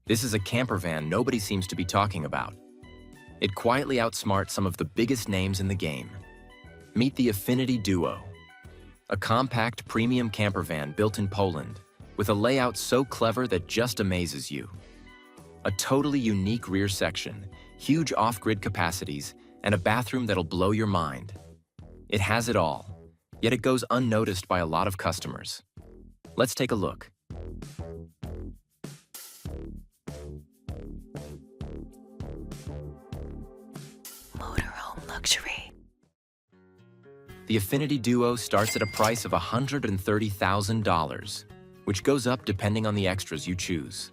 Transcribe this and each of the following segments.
This is a camper van nobody seems to be talking about. It quietly outsmarts some of the biggest names in the game. Meet the Affinity Duo, a compact premium camper van built in Poland, with a layout so clever that just amazes you. A totally unique rear section, huge off-grid capacities, and a bathroom that'll blow your mind. It has it all, yet it goes unnoticed by a lot of customers. Let's take a look. Motorhome luxury. The Affinity Duo starts at a price of $130,000, which goes up depending on the extras you choose.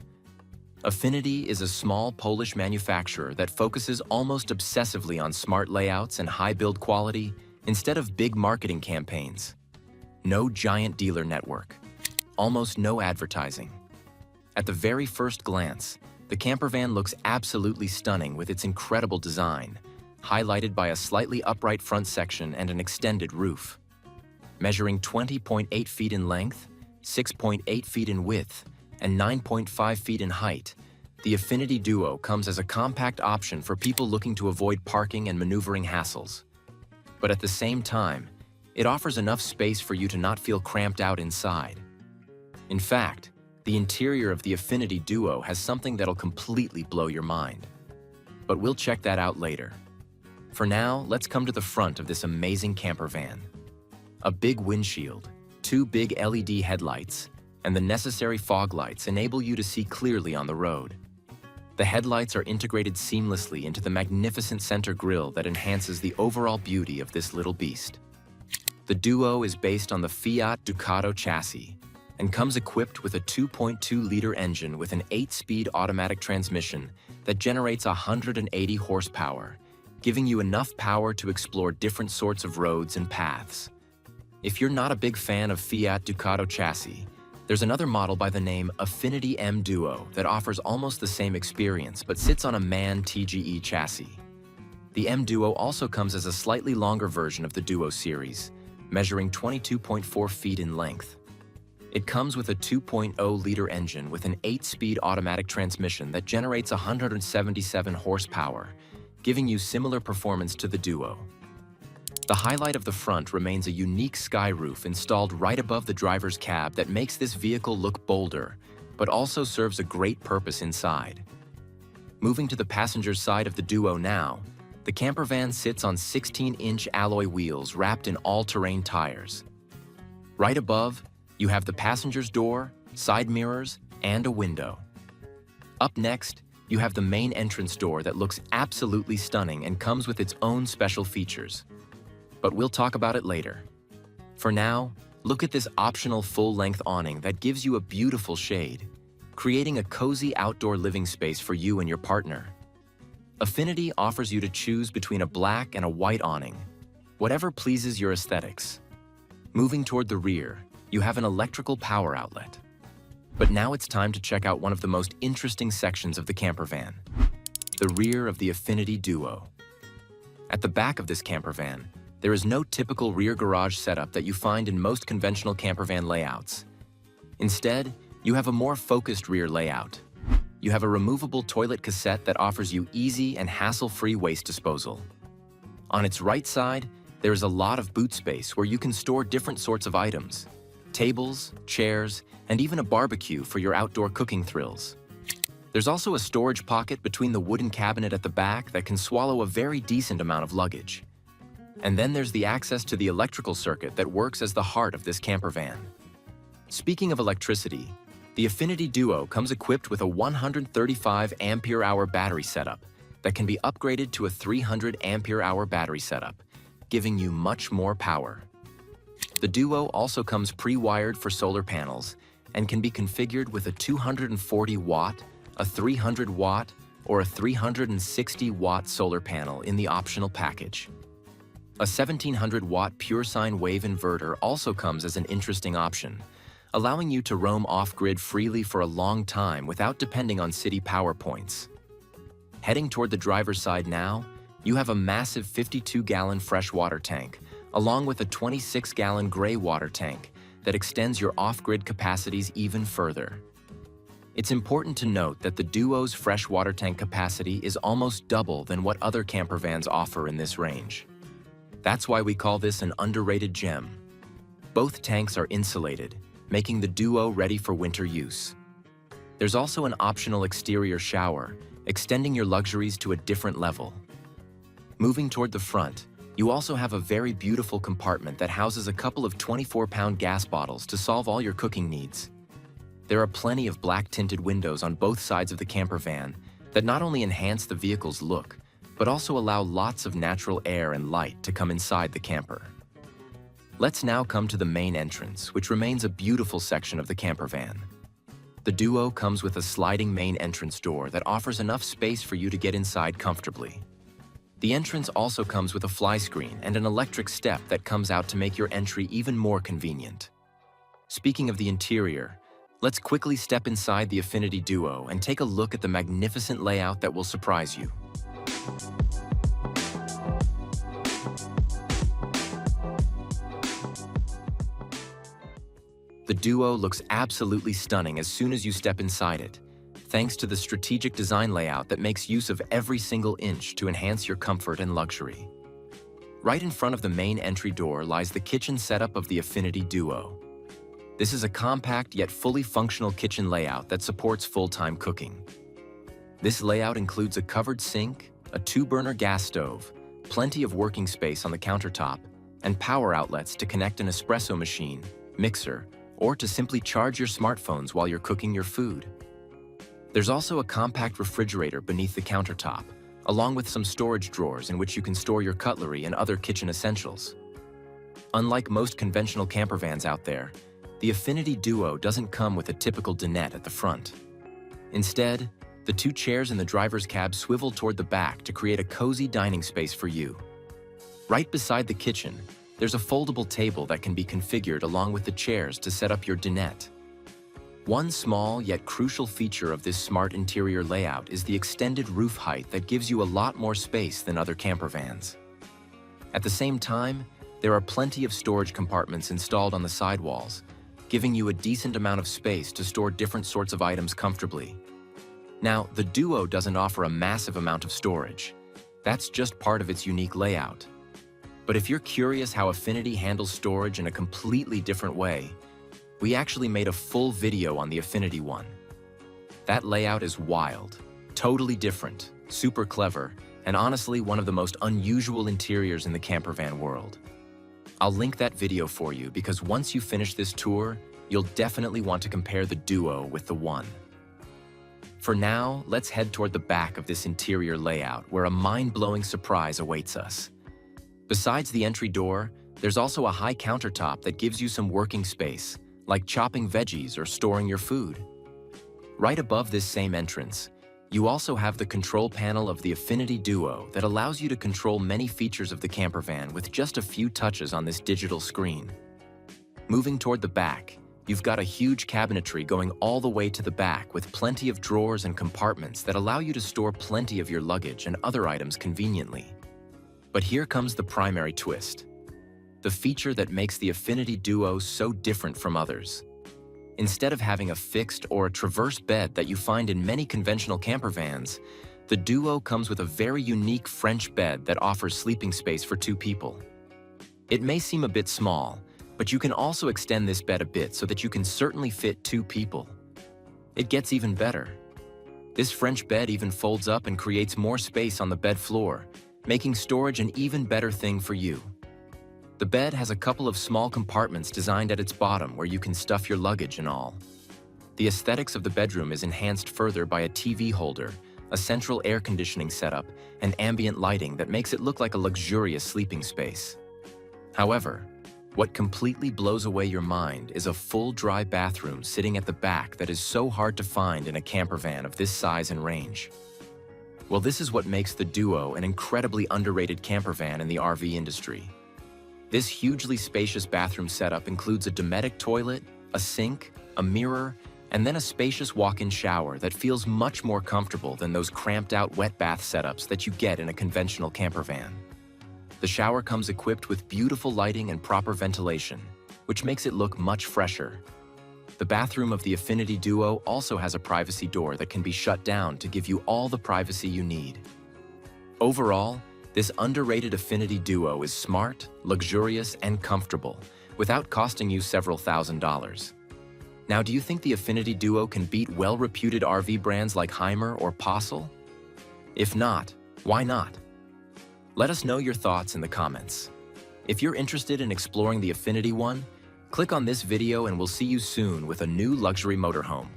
Affinity is a small Polish manufacturer that focuses almost obsessively on smart layouts and high build quality instead of big marketing campaigns. No giant dealer network. Almost no advertising. At the very first glance, the campervan looks absolutely stunning with its incredible design, highlighted by a slightly upright front section and an extended roof. Measuring 20.8 feet in length, 6.8 feet in width, and 9.5 feet in height, the Affinity Duo comes as a compact option for people looking to avoid parking and maneuvering hassles. But at the same time, it offers enough space for you to not feel cramped out inside. In fact, the interior of the Affinity Duo has something that'll completely blow your mind. But we'll check that out later. For now, let's come to the front of this amazing camper van. A big windshield, two big LED headlights, and the necessary fog lights enable you to see clearly on the road. The headlights are integrated seamlessly into the magnificent center grille that enhances the overall beauty of this little beast. The Duo is based on the Fiat Ducato chassis and comes equipped with a 2.2-liter engine with an 8-speed automatic transmission that generates 180 horsepower, giving you enough power to explore different sorts of roads and paths. If you're not a big fan of Fiat Ducato chassis, there's another model by the name Affinity M Duo that offers almost the same experience but sits on a MAN TGE chassis. The M Duo also comes as a slightly longer version of the Duo series, measuring 22.4 feet in length. It comes with a 2.0-liter engine with an 8-speed automatic transmission that generates 177 horsepower, giving you similar performance to the Duo. The highlight of the front remains a unique sky roof installed right above the driver's cab that makes this vehicle look bolder, but also serves a great purpose inside. Moving to the passenger's side of the Duo now, the campervan sits on 16-inch alloy wheels wrapped in all-terrain tires. Right above, you have the passenger's door, side mirrors, and a window. Up next, you have the main entrance door that looks absolutely stunning and comes with its own special features. But we'll talk about it later. For now, look at this optional full-length awning that gives you a beautiful shade, creating a cozy outdoor living space for you and your partner. Affinity offers you to choose between a black and a white awning, whatever pleases your aesthetics. Moving toward the rear, you have an electrical power outlet. But now it's time to check out one of the most interesting sections of the campervan, the rear of the Affinity Duo. At the back of this campervan, there is no typical rear garage setup that you find in most conventional campervan layouts. Instead, you have a more focused rear layout. You have a removable toilet cassette that offers you easy and hassle-free waste disposal. On its right side, there is a lot of boot space where you can store different sorts of items, tables, chairs, and even a barbecue for your outdoor cooking thrills. There's also a storage pocket between the wooden cabinet at the back that can swallow a very decent amount of luggage. And then there's the access to the electrical circuit that works as the heart of this campervan. Speaking of electricity, the Affinity Duo comes equipped with a 135 ampere-hour battery setup that can be upgraded to a 300 ampere-hour battery setup, giving you much more power. The Duo also comes pre-wired for solar panels and can be configured with a 240-watt, a 300-watt, or a 360-watt solar panel in the optional package. A 1700-watt pure sine wave inverter also comes as an interesting option, allowing you to roam off-grid freely for a long time without depending on city power points. Heading toward the driver's side now, you have a massive 52-gallon freshwater tank, along with a 26-gallon gray water tank that extends your off-grid capacities even further. It's important to note that the Duo's fresh water tank capacity is almost double than what other campervans offer in this range. That's why we call this an underrated gem. Both tanks are insulated, making the Duo ready for winter use. There's also an optional exterior shower, extending your luxuries to a different level. Moving toward the front, you also have a very beautiful compartment that houses a couple of 24-pound gas bottles to solve all your cooking needs. There are plenty of black-tinted windows on both sides of the campervan that not only enhance the vehicle's look, but also allow lots of natural air and light to come inside the camper. Let's now come to the main entrance, which remains a beautiful section of the campervan. The Duo comes with a sliding main entrance door that offers enough space for you to get inside comfortably. The entrance also comes with a fly screen and an electric step that comes out to make your entry even more convenient. Speaking of the interior, let's quickly step inside the Affinity Duo and take a look at the magnificent layout that will surprise you. The Duo looks absolutely stunning as soon as you step inside it, thanks to the strategic design layout that makes use of every single inch to enhance your comfort and luxury. Right in front of the main entry door lies the kitchen setup of the Affinity Duo. This is a compact yet fully functional kitchen layout that supports full-time cooking. This layout includes a covered sink, a 2-burner gas stove, plenty of working space on the countertop, and power outlets to connect an espresso machine, mixer, or to simply charge your smartphones while you're cooking your food. There's also a compact refrigerator beneath the countertop, along with some storage drawers in which you can store your cutlery and other kitchen essentials. Unlike most conventional campervans out there, the Affinity Duo doesn't come with a typical dinette at the front. Instead, the 2 chairs in the driver's cab swivel toward the back to create a cozy dining space for you. Right beside the kitchen, there's a foldable table that can be configured along with the chairs to set up your dinette. One small yet crucial feature of this smart interior layout is the extended roof height that gives you a lot more space than other campervans. At the same time, there are plenty of storage compartments installed on the sidewalls, giving you a decent amount of space to store different sorts of items comfortably. Now, the Duo doesn't offer a massive amount of storage. That's just part of its unique layout. But if you're curious how Affinity handles storage in a completely different way, we actually made a full video on the Affinity one. That layout is wild, totally different, super clever, and honestly one of the most unusual interiors in the campervan world. I'll link that video for you because once you finish this tour, you'll definitely want to compare the Duo with the One. For now, let's head toward the back of this interior layout where a mind-blowing surprise awaits us. Besides the entry door, there's also a high countertop that gives you some working space, like chopping veggies or storing your food. Right above this same entrance, you also have the control panel of the Affinity Duo that allows you to control many features of the campervan with just a few touches on this digital screen. Moving toward the back, you've got a huge cabinetry going all the way to the back with plenty of drawers and compartments that allow you to store plenty of your luggage and other items conveniently. But here comes the primary twist, the feature that makes the Affinity Duo so different from others. Instead of having a fixed or a traverse bed that you find in many conventional campervans, the Duo comes with a very unique French bed that offers sleeping space for 2 people. It may seem a bit small, but you can also extend this bed a bit so that you can certainly fit 2 people. It gets even better. This French bed even folds up and creates more space on the bed floor, making storage an even better thing for you. The bed has a couple of small compartments designed at its bottom where you can stuff your luggage and all. The aesthetics of the bedroom is enhanced further by a TV holder, a central air conditioning setup, and ambient lighting that makes it look like a luxurious sleeping space. However, what completely blows away your mind is a full dry bathroom sitting at the back that is so hard to find in a campervan of this size and range. Well, this is what makes the Duo an incredibly underrated campervan in the RV industry. This hugely spacious bathroom setup includes a Dometic toilet, a sink, a mirror, and then a spacious walk-in shower that feels much more comfortable than those cramped-out wet bath setups that you get in a conventional campervan. The shower comes equipped with beautiful lighting and proper ventilation, which makes it look much fresher. The bathroom of the Affinity Duo also has a privacy door that can be shut down to give you all the privacy you need. Overall, this underrated Affinity Duo is smart, luxurious, and comfortable, without costing you several $1,000s. Now, do you think the Affinity Duo can beat well-reputed RV brands like Heimer or Postle? If not, why not? Let us know your thoughts in the comments. If you're interested in exploring the Affinity One, click on this video and we'll see you soon with a new luxury motorhome.